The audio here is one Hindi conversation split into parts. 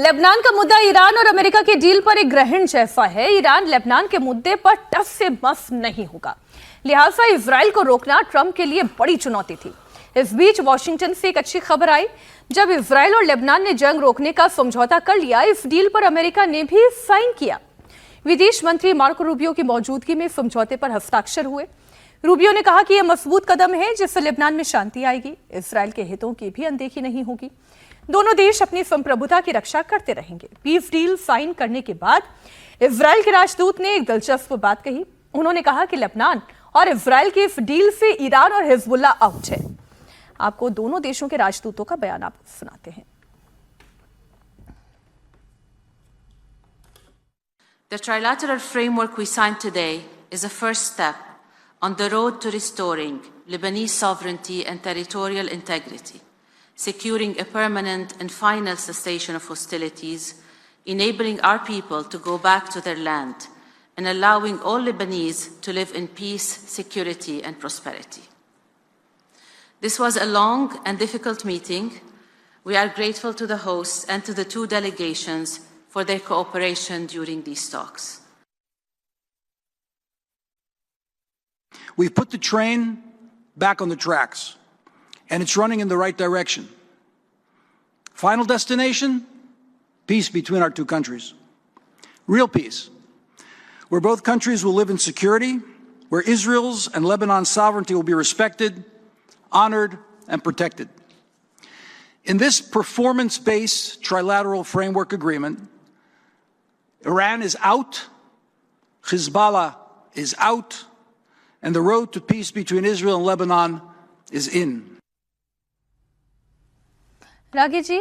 लेबनान का मुद्दा ईरान और अमेरिका की डील पर एक ग्रहण जैसा है। ईरान लेबनान के मुद्दे पर टस से मस नहीं होगा, लिहाजा इजराइल को रोकना ट्रंप के लिए बड़ी चुनौती थी। इस बीच वॉशिंगटन से एक अच्छी खबर आई। जब इजराइल और लेबनान ने जंग रोकने का समझौता कर लिया, इस डील पर अमेरिका ने भी साइन किया। विदेश मंत्री मार्को रूबियो की मौजूदगी में समझौते पर हस्ताक्षर हुए। रूबियो ने कहा कि यह मजबूत कदम है जिससे लेबनान में शांति आएगी, इजराइल के हितों की भी अनदेखी नहीं होगी। दोनों देश अपनी संप्रभुता की रक्षा करते रहेंगे। पीस डील साइन करने के बाद इजराइल के राजदूत ने एक दिलचस्प बात कही। उन्होंने कहा कि लेबनान और इजराइल की इस डील से ईरान और हिजबुल्ला आउट है। आपको दोनों देशों के राजदूतों का बयान आप सुनाते हैं। The trilateral framework we signed today is a first step on the road to restoring Lebanese sovereignty and territorial integrity, securing a permanent and final cessation of hostilities, enabling our people to go back to their land, and allowing all Lebanese to live in peace, security, and prosperity. This was a long and difficult meeting. We are grateful to the hosts and to the two delegations for their cooperation during these talks. We've put the train back on the tracks, and it's running in the right direction. Final destination? Peace between our two countries. Real peace, where both countries will live in security, where Israel's and Lebanon's sovereignty will be respected, honored, and protected. In this performance-based trilateral framework agreement, Iran is out, Hezbollah is out, and the road to peace between Israel and Lebanon is in. Ragi ji,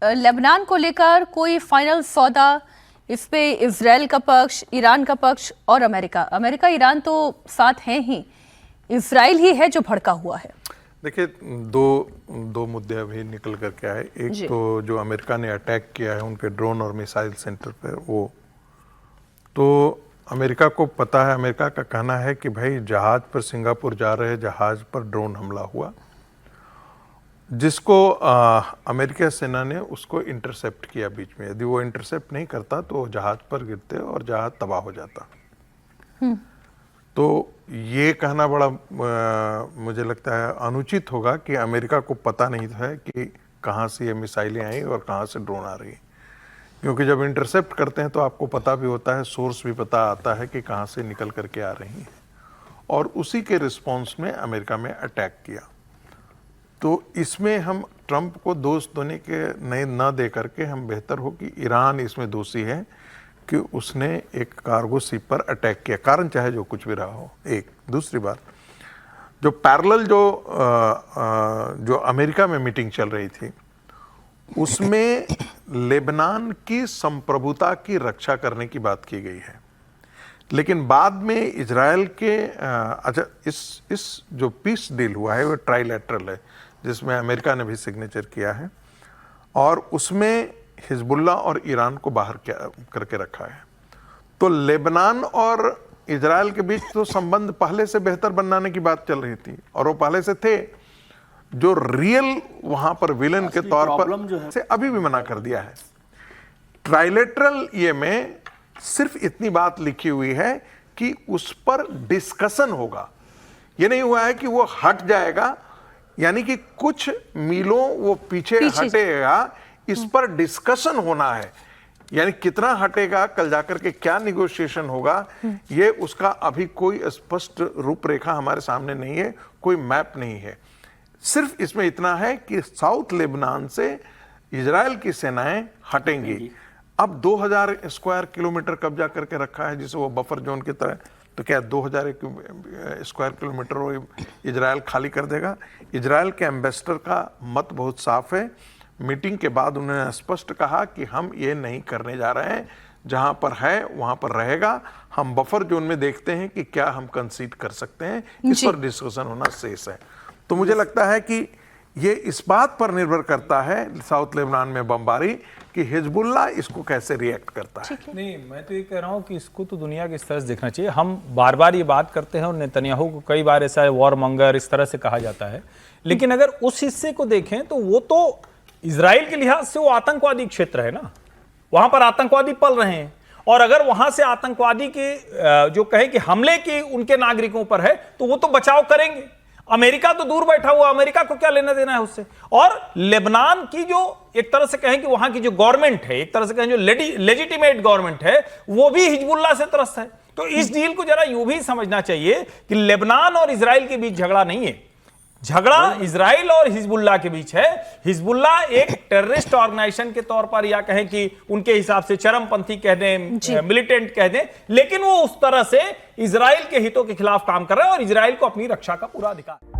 Lebanon को लेकर कोई फाइनल सौदा, इस पे इजराइल का पक्ष, ईरान का पक्ष और अमेरिका ईरान तो साथ हैं ही, इजराइल ही है जो भड़का हुआ है। देखिए, दो मुद्दे अभी निकल करके आए। एक तो जो अमेरिका ने अटैक किया है उनके ड्रोन और मिसाइल सेंटर पर, वो तो अमेरिका को पता है। अमेरिका का कहना है कि भाई जहाज पर, सिंगापुर जा रहे जहाज पर ड्रोन हमला हुआ, जिसको अमेरिकी सेना ने उसको इंटरसेप्ट किया बीच में। यदि वो इंटरसेप्ट नहीं करता तो जहाज पर गिरते और जहाज तबाह हो जाता। तो ये कहना बड़ा मुझे लगता है अनुचित होगा कि अमेरिका को पता नहीं है कि कहाँ से ये मिसाइलें आई और कहाँ से ड्रोन आ रही, क्योंकि जब इंटरसेप्ट करते हैं तो आपको पता भी होता है, सोर्स भी पता आता है कि कहाँ से निकल करके आ रही हैं। और उसी के रिस्पॉन्स में अमेरिका में अटैक किया। तो इसमें हम ट्रंप को दोष देने के न दे करके हम बेहतर हो कि ईरान इसमें दोषी है कि उसने एक कार्गो शिप पर अटैक किया, कारण चाहे जो कुछ भी रहा हो। एक दूसरी बात, जो पैरेलल जो अमेरिका में मीटिंग चल रही थी, उसमें लेबनान की संप्रभुता की रक्षा करने की बात की गई है, लेकिन बाद में इजराइल के अच्छा, इस जो पीस डील हुआ है वो ट्राइलैटरल है, जिसमें अमेरिका ने भी सिग्नेचर किया है और उसमें हिजबुल्ला और ईरान को बाहर करके रखा है। तो लेबनान और इजराइल के बीच तो संबंध पहले से बेहतर बनाने की बात चल रही थी और वो पहले से थे। जो रियल वहां पर विलन के तौर पर जो है से अभी भी मना कर दिया है। ट्राइलेटरल ये में सिर्फ इतनी बात लिखी हुई है कि उस पर डिस्कशन होगा। ये नहीं हुआ है कि वो हट जाएगा, यानी कि कुछ मीलों वो पीछे हटेगा, इस पर डिस्कशन होना है। यानी कितना हटेगा, कल जाकर के क्या निगोशिएशन होगा, ये उसका अभी कोई स्पष्ट रूपरेखा हमारे सामने नहीं है, कोई मैप नहीं है। सिर्फ इसमें इतना है कि साउथ लेबनान से इजराइल की सेनाएं हटेंगी। अब 2000 स्क्वायर किलोमीटर कब्जा करके रखा है, जिसे वो बफर जोन की तरह, तो क्या 2000 स्क्वायर किलोमीटर वो इजराइल खाली कर देगा? इजराइल के एम्बेसडर का मत बहुत साफ है। मीटिंग के बाद उन्होंने स्पष्ट कहा कि हम ये नहीं करने जा रहे हैं, जहां पर है वहां पर रहेगा। हम बफर जोन में देखते हैं कि क्या हम कंसीड कर सकते हैं, इस पर डिस्कशन होना शेष है। तो मुझे लगता है कि ये इस बात पर निर्भर करता है, साउथ लेबनान में बमबारी, कि हिजबुल्ला इसको कैसे रिएक्ट करता है। नहीं, मैं तो ये कह रहा हूँ कि इसको तो दुनिया के इस तरह से देखना चाहिए। हम बार बार ये बात करते हैं और नेतन्याहू को कई बार ऐसा वॉर मंगर इस तरह से कहा जाता है, लेकिन अगर उस हिस्से को देखें तो वो तो इजराइल के लिहाज से वो आतंकवादी क्षेत्र है ना। वहां पर आतंकवादी पल रहे हैं, और अगर वहां से आतंकवादी के जो कहे कि हमले की उनके नागरिकों पर है तो वो तो बचाव करेंगे। अमेरिका तो दूर बैठा हुआ, अमेरिका को क्या लेना देना है उससे। और लेबनान की जो एक तरह से कहें कि वहां की जो गवर्नमेंट है, एक तरह से कहें जो लेजिटिमेट गवर्नमेंट है, वो भी हिजबुल्लाह से त्रस्त है। तो इस डील को जरा यूं भी समझना चाहिए कि लेबनान और इजराइल के बीच झगड़ा नहीं है, झगड़ा इजराइल और हिजबुल्लाह के बीच है। हिजबुल्लाह एक टेररिस्ट ऑर्गेनाइजेशन के तौर पर, या कहें कि उनके हिसाब से चरमपंथी कह दें, मिलिटेंट कह दें, लेकिन वो उस तरह से इजराइल के हितों के खिलाफ काम कर रहा है और इजराइल को अपनी रक्षा का पूरा अधिकार है।